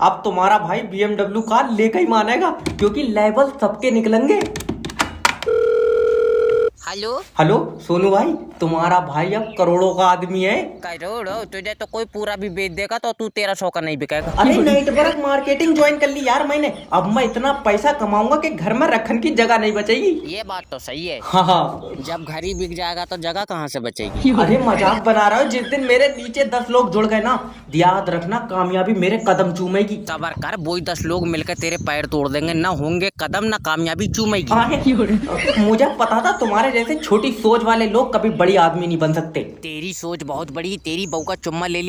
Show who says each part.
Speaker 1: अब तुम्हारा भाई BMW कार लेकर ही मानेगा, क्योंकि लेवल सबके निकलेंगे।
Speaker 2: हेलो
Speaker 1: हेलो सोनू भाई, तुम्हारा भाई अब करोड़ों का आदमी है।
Speaker 2: करोड़ो तुझे तो कोई पूरा भी बेच देगा तो तू 1300 का नहीं बिकेगा।
Speaker 1: अरे नेटवर्क मार्केटिंग ज्वाइन कर ली यार मैंने। अब मैं इतना पैसा कमाऊंगा कि घर में रखने की जगह नहीं बचेगी।
Speaker 2: ये बात तो सही है।
Speaker 1: हाँ।
Speaker 2: जब घर ही बिक जाएगा तो जगह कहाँ से बचेगी।
Speaker 1: अरे मजाक बना रहा हूँ, जिस दिन मेरे नीचे 10 लोग जुड़ गए ना, याद रखना कामयाबी मेरे कदम चूमेगी।
Speaker 2: सबर कर, वही 10 लोग मिलकर तेरे पैर तोड़ देंगे, ना होंगे कदम ना कामयाबी चूमेगी।
Speaker 1: मुझे पता था तुम्हारे जैसे छोटी सोच वाले लोग कभी बड़ी आदमी नहीं बन सकते।
Speaker 2: तेरी सोच बहुत बड़ी, तेरी बहू का चुम्मा ले लिया